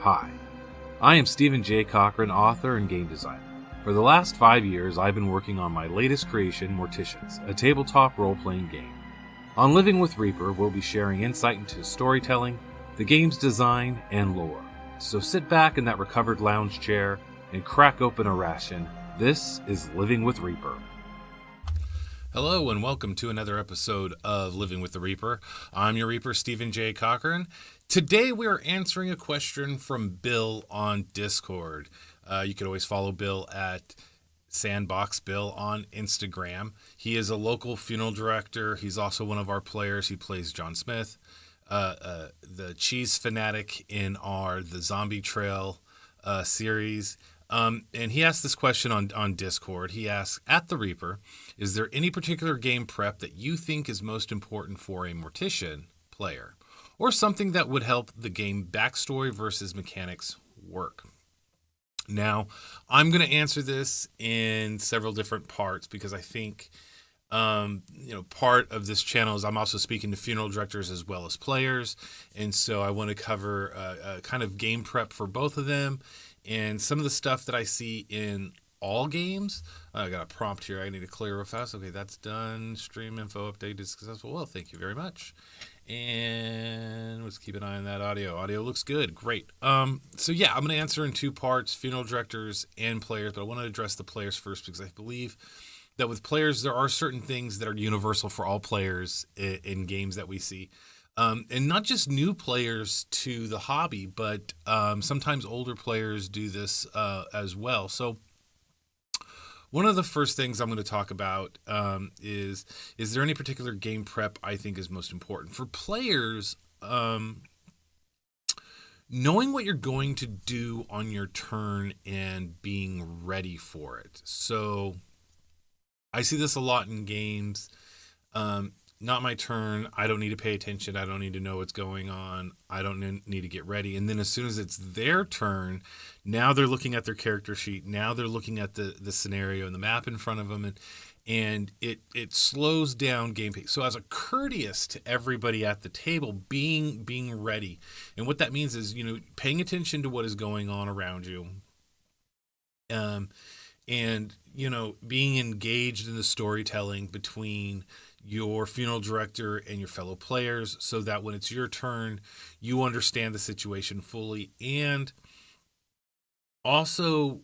Hi, I am Stephen J. Cochran, author and game designer. For the last 5 years, I've been working on my latest creation, Morticians, a tabletop role-playing game. On Living with Reaper, we'll be sharing insight into storytelling, the game's design, and lore. So sit back in that recovered lounge chair and crack open a ration. This is Living with Reaper. Hello and welcome to another episode of Living with the Reaper. I'm your Reaper, Stephen J. Cochran. Today we are answering a question from Bill on Discord. You can always follow Bill at SandboxBill on Instagram. He is a local funeral director. He's also one of our players. He plays John Smith, the cheese fanatic in the Zombie Trail series. And he asked this question on Discord. He asks, at the Reaper, is there any particular game prep that you think is most important for a Mortician player? Or something that would help the game backstory versus mechanics work? Now, I'm going to answer this in several different parts because I think, part of this channel is I'm also speaking to funeral directors as well as players. And so I want to cover a kind of game prep for both of them. And some of the stuff that I see in all games, I got a prompt here I need to clear real fast. Okay, that's done. Stream info update is successful. Well, thank you very much. And let's keep an eye on that audio. Audio looks good. Great. So yeah, I'm going to answer in two parts, funeral directors and players, but I want to address the players first because I believe that with players, there are certain things that are universal for all players in games that we see. And not just new players to the hobby, but sometimes older players do this as well. So one of the first things I'm going to talk about is there any particular game prep I think is most important? For players, knowing what you're going to do on your turn and being ready for it. So I see this a lot in games. Not my turn. I don't need to pay attention. I don't need to know what's going on. I don't need to get ready. And then as soon as it's their turn, now they're looking at their character sheet. Now they're looking at the scenario and the map in front of them. And it slows down game pace. So as a courteous to everybody at the table, being ready. And what that means is, paying attention to what is going on around you. And being engaged in the storytelling between your funeral director and your fellow players so that when it's your turn, you understand the situation fully. And also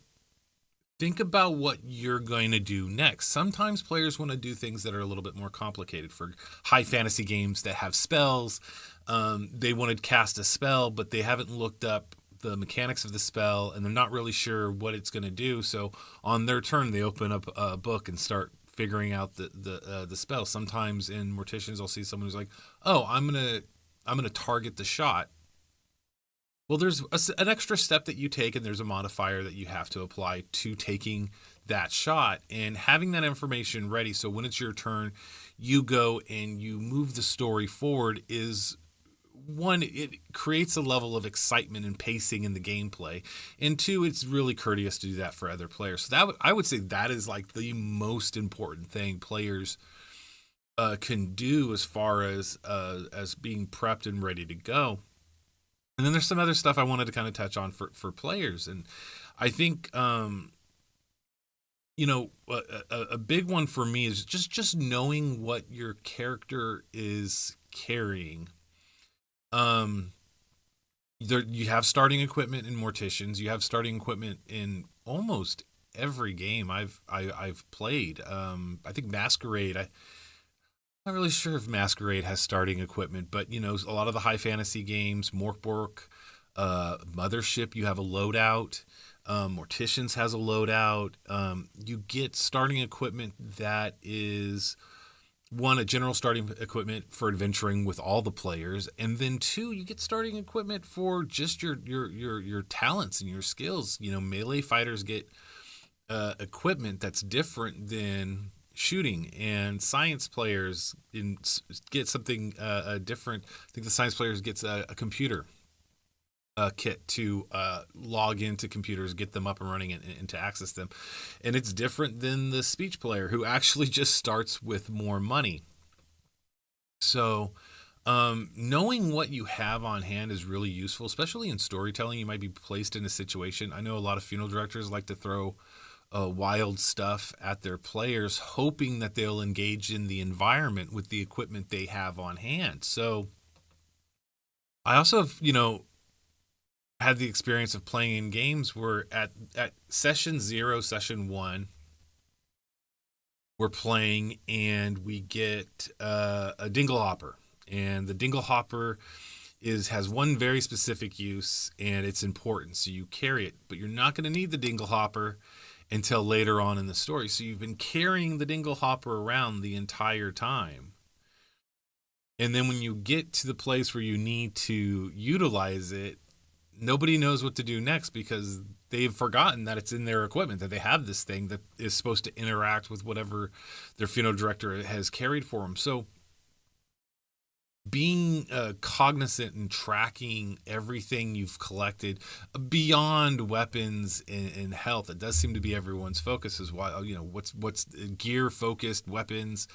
think about what you're going to do next. Sometimes players want to do things that are a little bit more complicated. For high fantasy games that have spells, they want to cast a spell, but they haven't looked up the mechanics of the spell and they're not really sure what it's going to do. So on their turn, they open up a book and start figuring out the spell. Sometimes in Morticians, I'll see someone who's like, "Oh, I'm gonna target the shot." Well, there's an extra step that you take, and there's a modifier that you have to apply to taking that shot, and having that information ready. So when it's your turn, you go and you move the story forward. Is one, it creates a level of excitement and pacing in the gameplay, and two, it's really courteous to do that for other players. So I would say that is like the most important thing players can do as far as being prepped and ready to go. And then there's some other stuff I wanted to kind of touch on for players, and I think a big one for me is just knowing what your character is carrying. You have starting equipment in Morticians. You have starting equipment in almost every game I've played. I think Masquerade. I'm not really sure if Masquerade has starting equipment, but a lot of the high fantasy games, Morkbork, Mothership, you have a loadout. Morticians has a loadout. You get starting equipment that is, one, a general starting equipment for adventuring with all the players, and then two, you get starting equipment for just your talents and your skills. Melee fighters get equipment that's different than shooting, and science players get something different. I think the science players gets a computer kit to log into computers, get them up and running, and to access them. And it's different than the speech player who actually just starts with more money. So Knowing what you have on hand is really useful, especially in storytelling. You might be placed in a situation. I know a lot of funeral directors like to throw wild stuff at their players, hoping that they'll engage in the environment with the equipment they have on hand. So I also have, had the experience of playing in games where at session 0, session 1, we're playing and we get a dingle hopper. And the dingle hopper has one very specific use, and it's important, so you carry it. But you're not going to need the dingle hopper until later on in the story. So you've been carrying the dingle hopper around the entire time. And then when you get to the place where you need to utilize it, nobody knows what to do next because they've forgotten that it's in their equipment, that they have this thing that is supposed to interact with whatever their funeral director has carried for them. So being cognizant and tracking everything you've collected beyond weapons and health, it does seem to be everyone's focus as well. What's gear focused weapons.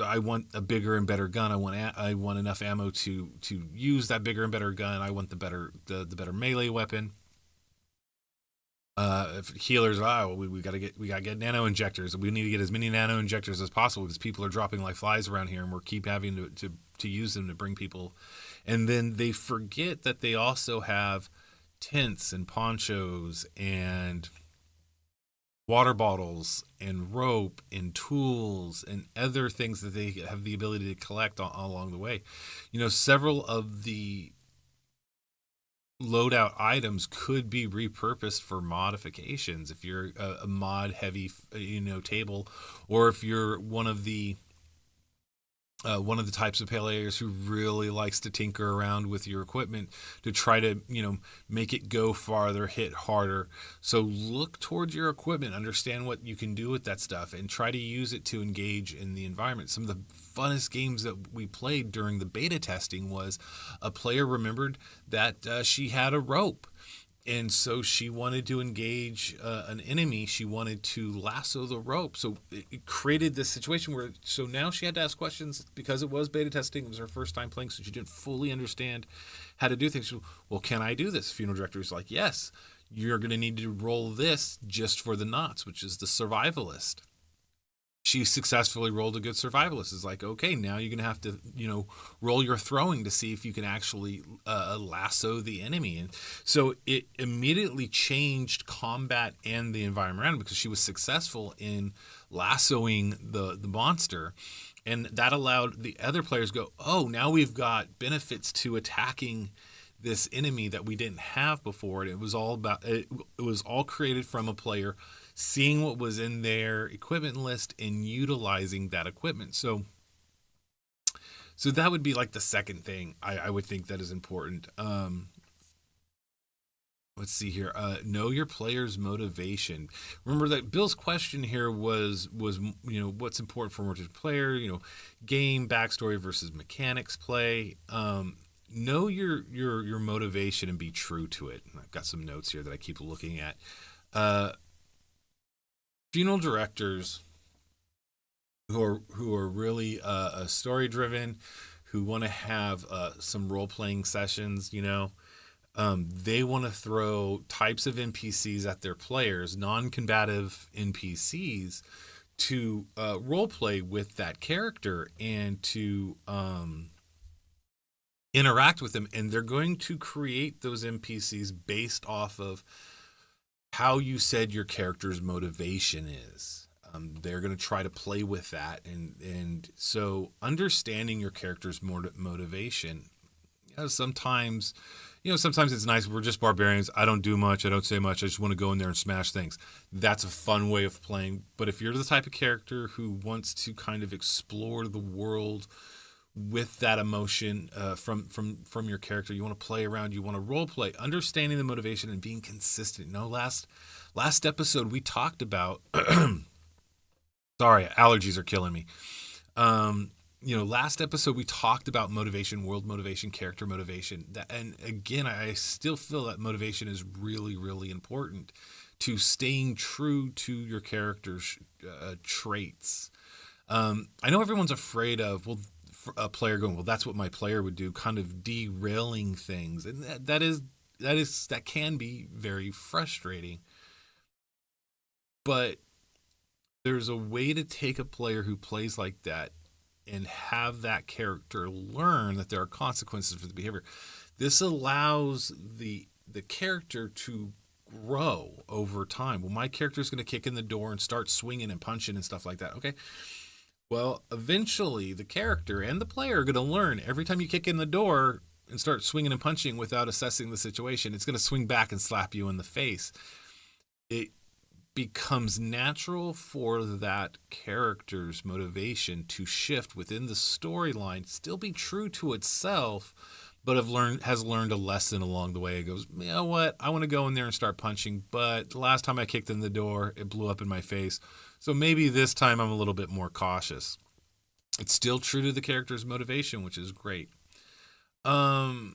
I want a bigger and better gun. I want enough ammo to use that bigger and better gun. I want the better melee weapon. If healers, we gotta get nano injectors. We need to get as many nano injectors as possible because people are dropping like flies around here, and we're keep having to use them to bring people. And then they forget that they also have tents and ponchos and water bottles and rope and tools and other things that they have the ability to collect along the way. Several of the loadout items could be repurposed for modifications if you're a mod heavy table, or if you're one of the types of players who really likes to tinker around with your equipment to try to make it go farther, hit harder. So look towards your equipment, understand what you can do with that stuff, and try to use it to engage in the environment. Some of the funnest games that we played during the beta testing was a player remembered that she had a rope. And so she wanted to engage an enemy. She wanted to lasso the rope. So it created this situation where, so now she had to ask questions because it was beta testing. It was her first time playing, so she didn't fully understand how to do things. So, well, can I do this? Funeral director is like, yes, you're going to need to roll this just for the knots, which is the survivalist. She successfully rolled a good survivalist. It's like, okay, now you're going to have to, roll your throwing to see if you can actually lasso the enemy. And so it immediately changed combat and the environment around because she was successful in lassoing the monster. And that allowed the other players to go, oh, now we've got benefits to attacking this enemy that we didn't have before. And it was all about, it was all created from a player seeing what was in their equipment list and utilizing that equipment. So that would be like the second thing I would think that is important. Let's see here. Know your player's motivation. Remember that Bill's question here was what's important for a Mortician player, game, backstory versus mechanics play. Know your motivation and be true to it. I've got some notes here that I keep looking at. Funeral directors who are really story driven, who want to have some role playing sessions, they want to throw types of NPCs at their players, non-combative NPCs, to role play with that character and to interact with them. And they're going to create those NPCs based off of how you said your character's motivation is. They're going to try to play with that. And so understanding your character's motivation, sometimes it's nice. We're just barbarians. I don't do much. I don't say much. I just want to go in there and smash things. That's a fun way of playing. But if you're the type of character who wants to kind of explore the world with that emotion from your character, you want to play around, you want to role play, understanding the motivation and being consistent. Last episode we talked about sorry, allergies are killing me. Last episode we talked about motivation, world motivation, character motivation. And again, I still feel that motivation is really, really important to staying true to your character's traits. I know everyone's afraid of, a player going, well, that's what my player would do, kind of derailing things. And that can be very frustrating. But there's a way to take a player who plays like that and have that character learn that there are consequences for the behavior. This allows the character to grow over time. Well, my character is going to kick in the door and start swinging and punching and stuff like that. Okay. Well, eventually the character and the player are going to learn every time you kick in the door and start swinging and punching without assessing the situation, it's going to swing back and slap you in the face. It becomes natural for that character's motivation to shift within the storyline, still be true to itself, but has learned a lesson along the way. It goes, you know what? I want to go in there and start punching, but the last time I kicked in the door, it blew up in my face. So maybe this time I'm a little bit more cautious. It's still true to the character's motivation, which is great. The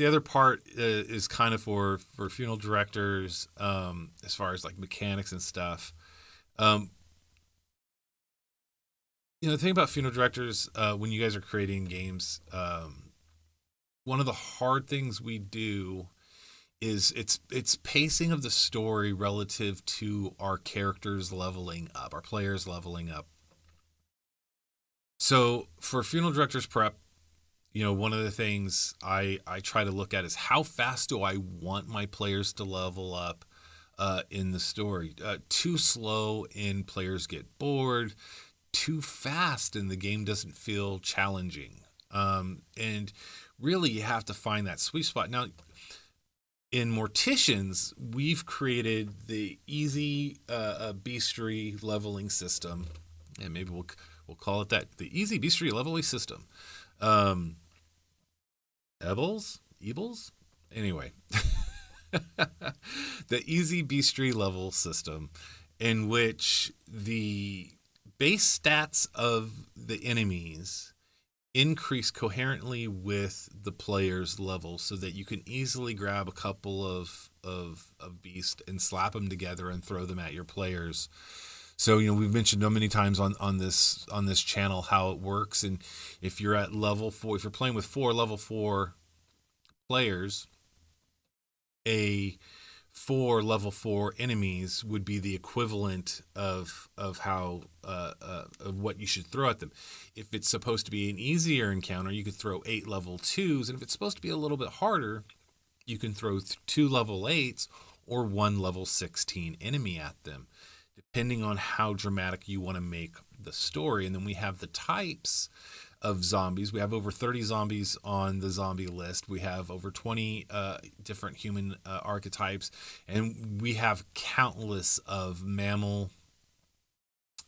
other part is kind of for funeral directors, as far as like mechanics and stuff. The thing about funeral directors, when you guys are creating games, one of the hard things we do is it's pacing of the story relative to our characters leveling up, our players leveling up. So for funeral directors prep, one of the things I try to look at is how fast do I want my players to level up in the story. Too slow and players get bored. Too fast and the game doesn't feel challenging. And really you have to find that sweet spot. Now, in Morticians, we've created the easy beastry leveling system, and maybe we'll call it that, the easy beastry leveling system. Ebels? Anyway, the easy beastry level system, in which the base stats of the enemies increase coherently with the player's level, so that you can easily grab a couple of beasts and slap them together and throw them at your players. So, we've mentioned so many times on this channel how it works. And if you're at level 4, if you're playing with 4 level 4 players, 4 level 4 enemies would be the equivalent of how of what you should throw at them. If it's supposed to be an easier encounter, you could throw 8 level 2s, and if it's supposed to be a little bit harder, you can throw 2 level 8s or 1 level 16 enemy at them, depending on how dramatic you want to make the story. And then we have the types of zombies. We have over 30 zombies on the zombie list. We have over 20 different human archetypes, and we have countless of mammal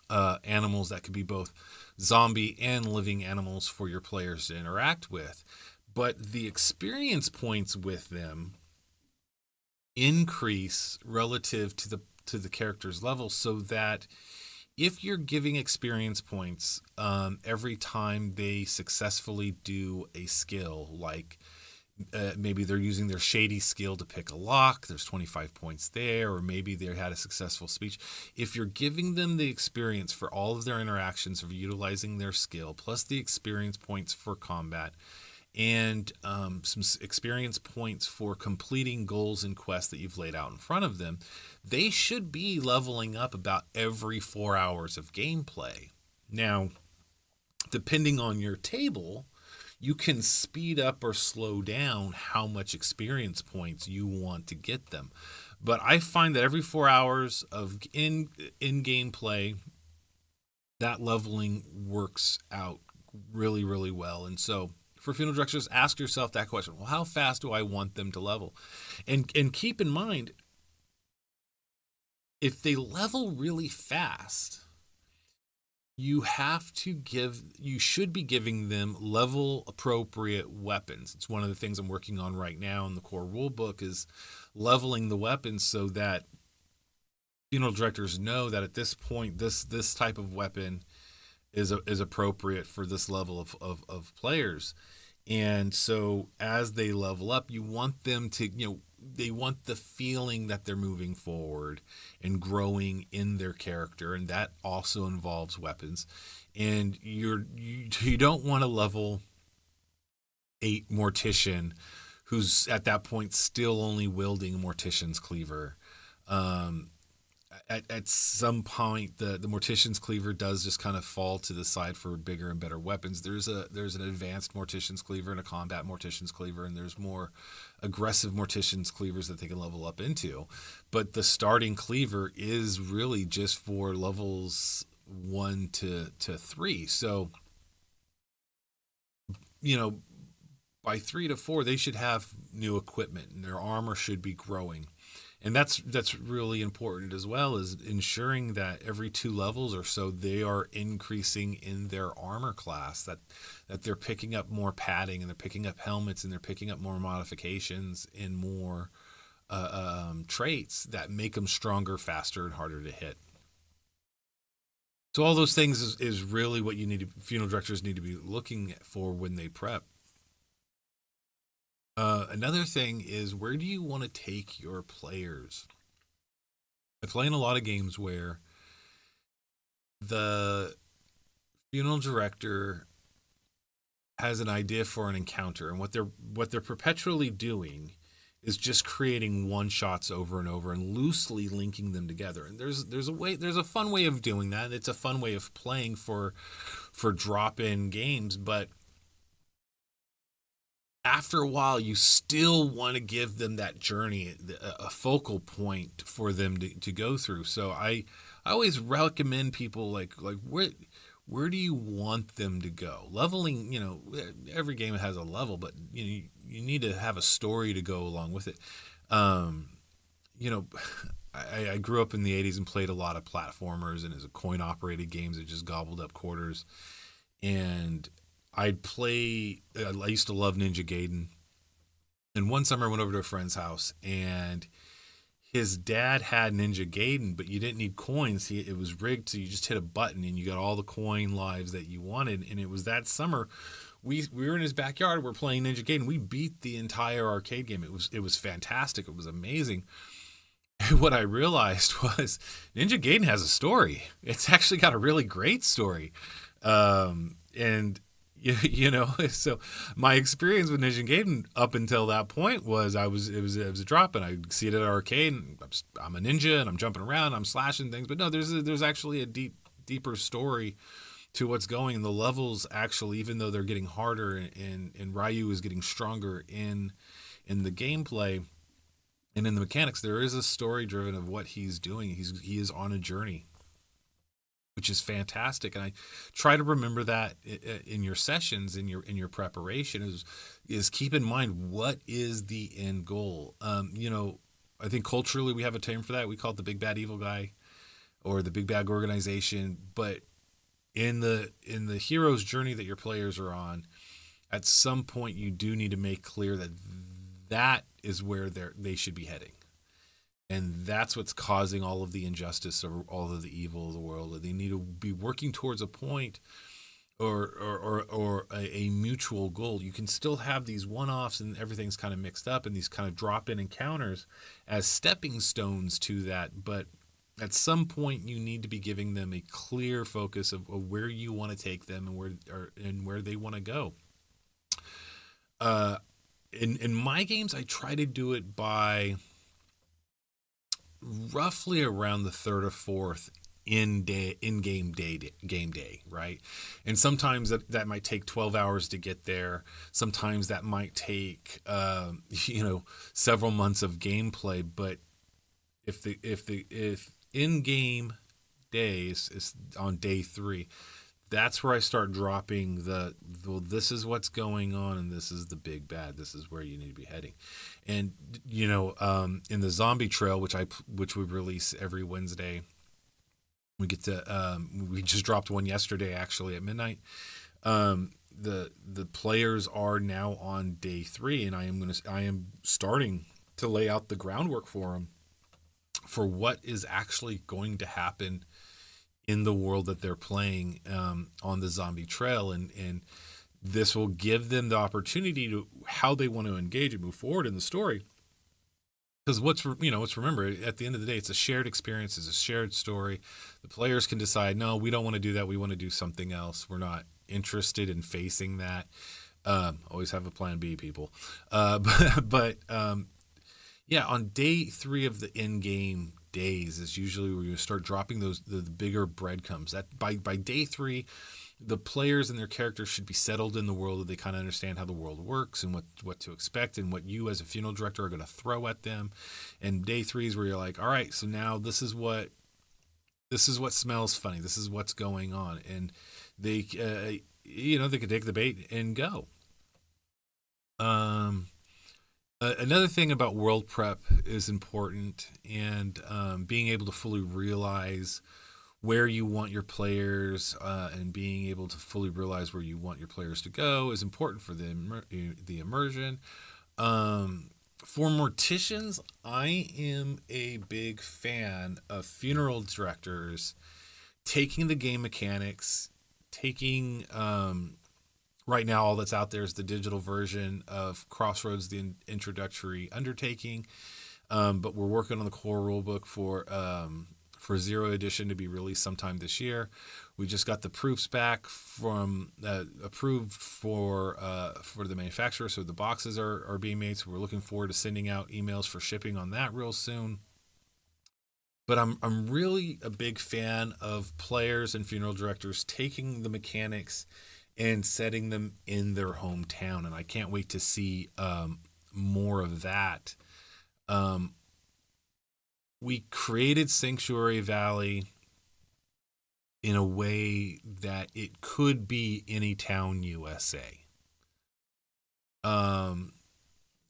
animals that could be both zombie and living animals for your players to interact with. But the experience points with them increase relative to the character's level, so that if you're giving experience points every time they successfully do a skill, like maybe they're using their shady skill to pick a lock, there's 25 points there, or maybe they had a successful speech. If you're giving them the experience for all of their interactions of utilizing their skill, plus the experience points for combat, and some experience points for completing goals and quests that you've laid out in front of them, they should be leveling up about every 4 hours of gameplay. Now, depending on your table, you can speed up or slow down how much experience points you want to get them. But I find that every 4 hours of in gameplay, that leveling works out really, really well. And so for funeral directors, ask yourself that question. Well, how fast do I want them to level? And keep in mind, if they level really fast, you should be giving them level appropriate weapons. It's one of the things I'm working on right now in the core rulebook, is leveling the weapons so that funeral directors know that at this point, this type of weapon is appropriate for this level of players. And so as they level up, you want them to, they want the feeling that they're moving forward and growing in their character, and that also involves weapons. and you don't want to level 8 Mortician who's at that point still only wielding a Mortician's Cleaver. At some point, the Mortician's Cleaver does just kind of fall to the side for bigger and better weapons. There's an advanced Mortician's Cleaver and a combat Mortician's Cleaver, and there's more aggressive Mortician's Cleavers that they can level up into. But the starting Cleaver is really just for levels 1 to 3. So, by 3 to 4, they should have new equipment, and their armor should be growing. And that's really important as well, is ensuring that every 2 levels or so they are increasing in their armor class, that they're picking up more padding, and they're picking up helmets, and they're picking up more modifications and more traits that make them stronger, faster, and harder to hit. So all those things is really what funeral directors need to be looking for when they prep. Another thing is, where do you want to take your players? I play in a lot of games where the funeral director has an idea for an encounter, and what they're perpetually doing is just creating one shots over and over and loosely linking them together. And there's a fun way of doing that. It's a fun way of playing for drop-in games, but after a while, you still want to give them that journey, a focal point for them to go through. So I always recommend people like where do you want them to go? Leveling, every game has a level, but you need to have a story to go along with it. I grew up in the 80s and played a lot of platformers, and as a coin-operated games that just gobbled up quarters. And I used to love Ninja Gaiden. And one summer I went over to a friend's house, and his dad had Ninja Gaiden, but you didn't need coins. It was rigged, so you just hit a button and you got all the coin lives that you wanted. And it was that summer, we were in his backyard, we're playing Ninja Gaiden. We beat the entire arcade game. It was fantastic. It was amazing. And what I realized was Ninja Gaiden has a story. It's actually got a really great story. And so my experience with Ninja Gaiden up until that point was it was a drop, and I see it at an arcade, and I'm a ninja, and I'm jumping around, I'm slashing things. But no, there's actually a deeper story to what's going. And the levels actually, even though they're getting harder, and Ryu is getting stronger in the gameplay and in the mechanics, there is a story driven of what he's doing. He is on a journey, which is fantastic. And I try to remember that in your sessions, in your preparation, is keep in mind, what is the end goal? I think culturally we have a term for that. We call it the big bad evil guy, or the big bad organization. But in the hero's journey that your players are on, at some point you do need to make clear that is where they should be heading. And that's what's causing all of the injustice or all of the evil of the world. They need to be working towards a point or a mutual goal. You can still have these one-offs and everything's kind of mixed up, and these kind of drop-in encounters as stepping stones to that. But at some point, you need to be giving them a clear focus of where you want to take them and where they want to go. In my games, I try to do it by roughly around the 3rd or 4th game day, right? And sometimes that might take 12 hours to get there. Sometimes that might take several months of gameplay. But if in-game days is on day 3, that's where I start dropping this is what's going on, and this is the big bad. This is where you need to be heading. And in the zombie trail, which we release every Wednesday, we just dropped one yesterday actually at midnight. The players are now on day 3, and I am starting to lay out the groundwork for them for what is actually going to happen in the world that they're playing on the zombie trail, and this will give them the opportunity to how they want to engage and move forward in the story. Because let's remember, at the end of the day, it's a shared experience, it's a shared story. The players can decide, no, we don't want to do that. We want to do something else. We're not interested in facing that. Always have a plan B, people. Yeah, on day 3 of the in-game days is usually where you start dropping the bigger breadcrumbs. That by day 3, the players and their characters should be settled in the world, that they kind of understand how the world works and what to expect and what you as a funeral director are going to throw at them. And day 3 is where you're like, all right, so now this is what smells funny. This is what's going on, and they they could take the bait and go. Another thing about world prep is important, and being able to fully realize where you want your players and being able to fully realize where you want your players to go is important for the immersion. For Morticians, I am a big fan of funeral directors taking the game mechanics, taking right now all that's out there is the digital version of Crossroads, the introductory Undertaking, but we're working on the core rulebook for 0 edition to be released sometime this year. We just got the proofs back from approved for the manufacturer, so the boxes are being made. So we're looking forward to sending out emails for shipping on that real soon. But I'm really a big fan of players and funeral directors taking the mechanics and setting them in their hometown, and I can't wait to see more of that. We created Sanctuary Valley in a way that it could be any town USA.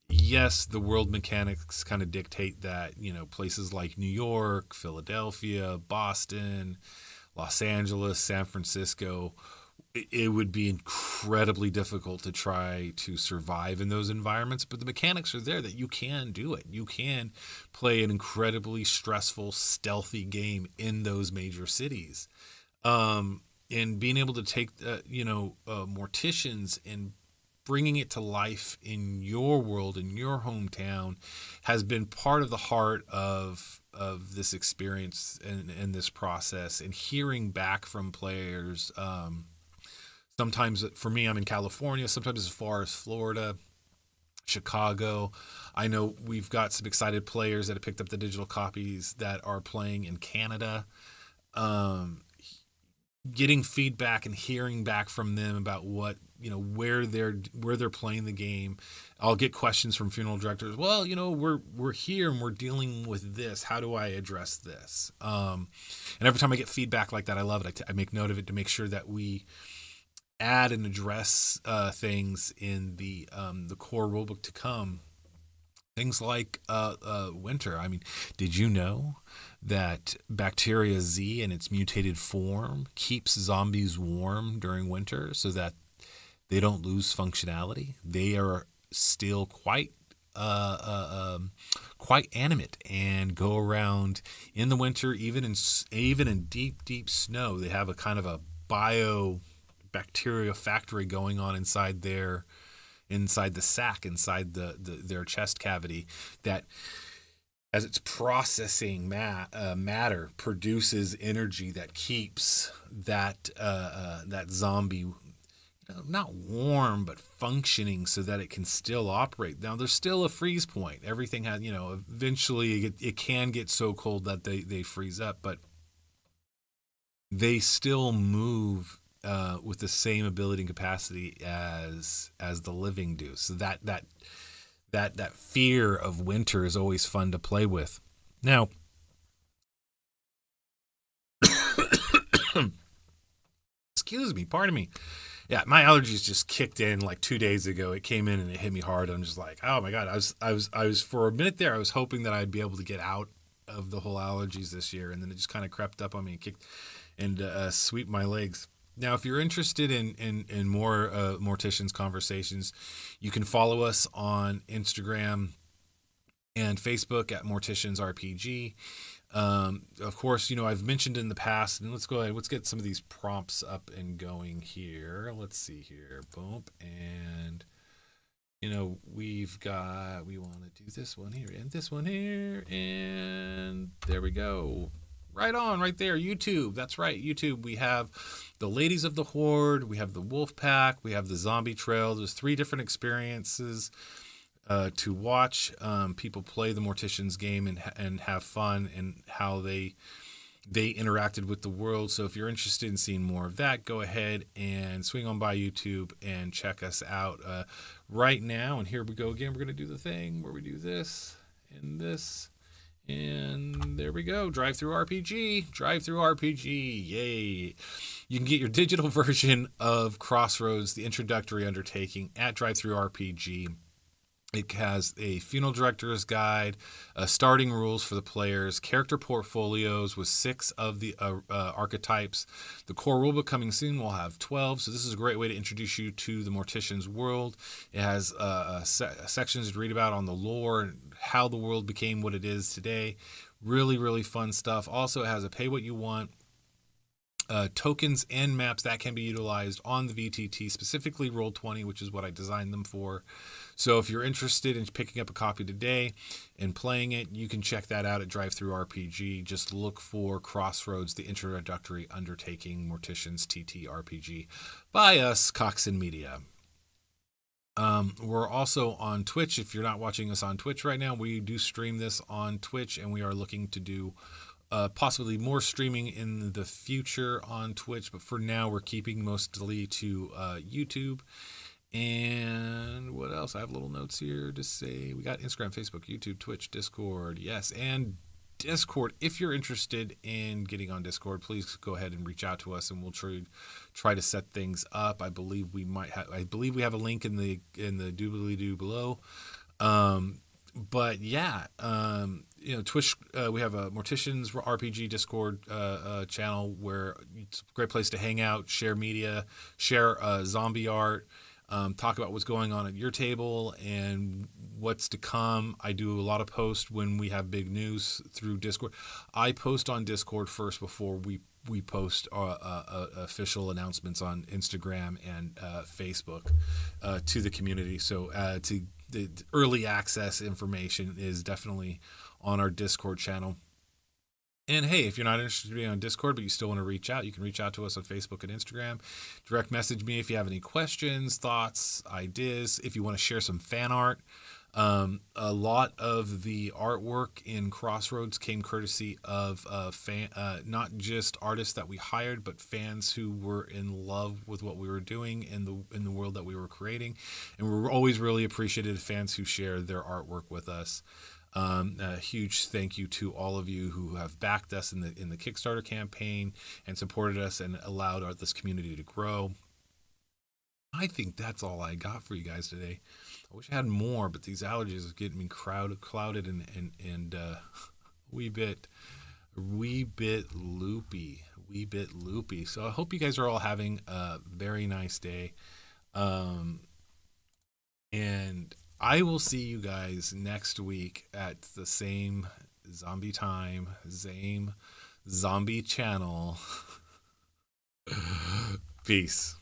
Yes, the world mechanics kind of dictate that, places like New York, Philadelphia, Boston, Los Angeles, San Francisco, it would be incredibly difficult to try to survive in those environments, but the mechanics are there that you can do it. You can play an incredibly stressful, stealthy game in those major cities. And being able to take, Morticians and bringing it to life in your world, in your hometown, has been part of the heart of this experience and this process. And hearing back from players, sometimes for me, I'm in California, sometimes as far as Florida, Chicago. I know we've got some excited players that have picked up the digital copies that are playing in Canada. Getting feedback and hearing back from them about what, where they're playing the game. I'll get questions from funeral directors. Well, we're here and we're dealing with this. How do I address this? And every time I get feedback like that, I love it. I make note of it to make sure that we add and address things in the core rulebook to come. Things like winter. I mean, did you know that bacteria Z in its mutated form keeps zombies warm during winter so that they don't lose functionality? They are still quite animate and go around in the winter, even in deep snow. They have a kind of a bacteria factory going on inside the sac, inside their chest cavity, that as it's processing matter produces energy that keeps that zombie not warm but functioning so that it can still operate. Now there's still a freeze point. Everything has, eventually it can get so cold that they freeze up, but they still move with the same ability and capacity as the living do. So that fear of winter is always fun to play with. Now, excuse me, pardon me. Yeah, my allergies just kicked in like 2 days ago. It came in and it hit me hard. I'm just like, oh my God. I was for a minute there, I was hoping that I'd be able to get out of the whole allergies this year, and then it just kind of crept up on me and kicked and swept my legs. Now, if you're interested in more Morticians conversations, you can follow us on Instagram and Facebook at Morticians RPG. Of course, I've mentioned in the past, and let's go ahead. Let's get some of these prompts up and going here. Let's see here. Boom. And we want to do this one here and this one here, and there we go. Right on, right there, YouTube. That's right, YouTube. We have the Ladies of the Hoard, we have the Wolf Pack, we have the Zombie Trail. There's 3 different experiences to watch people play the Morticians game and have fun, and how they interacted with the world. So if you're interested in seeing more of that, go ahead and swing on by YouTube and check us out right now. And here we go again. We're going to do the thing where we do this and this. And there we go. Drivethru-RPG. Drivethru-RPG. Yay. You can get your digital version of Crossroads, the Introductory Undertaking, at Drivethru-RPG. It has a funeral director's guide, starting rules for the players, character portfolios with 6 of the archetypes. The core rulebook coming soon will have 12, so this is a great way to introduce you to the Morticians world. It has sections to read about on the lore and how the world became what it is today. Really, really fun stuff. Also, it has a pay what you want. Tokens and maps that can be utilized on the VTT, specifically Roll20, which is what I designed them for. So if you're interested in picking up a copy today and playing it, you can check that out at Drivethru-RPG. Just look for Crossroads, the Introductory Undertaking, Morticians TTRPG by us, Coxon Media. We're also on Twitch. If you're not watching us on Twitch right now, we do stream this on Twitch, and we are looking to do possibly more streaming in the future on Twitch, but for now we're keeping mostly to YouTube. And what else? I have little notes here to say. We got Instagram, Facebook, YouTube, Twitch, Discord. Yes, and Discord. If you're interested in getting on Discord, please go ahead and reach out to us, and we'll try to set things up. I believe we have a link in the doobly-doo below. But yeah, Twitch, we have a Morticians RPG Discord channel where it's a great place to hang out, share media, share zombie art, talk about what's going on at your table and what's to come. I do a lot of posts when we have big news through Discord. I post on Discord first before we post official announcements on Instagram and Facebook to the community. So the early access information is definitely on our Discord channel. And hey, if you're not interested in being on Discord, but you still want to reach out, you can reach out to us on Facebook and Instagram. Direct message me if you have any questions, thoughts, ideas. If you want to share some fan art. A lot of the artwork in Crossroads came courtesy of not just artists that we hired, but fans who were in love with what we were doing in the world that we were creating. And we're always really appreciative of fans who share their artwork with us. A huge thank you to all of you who have backed us in the Kickstarter campaign and supported us and allowed this community to grow. I think that's all I got for you guys today. I wish I had more, but these allergies are getting me clouded and wee bit loopy. So I hope you guys are all having a very nice day. And I will see you guys next week at the same zombie time, same zombie channel. Peace.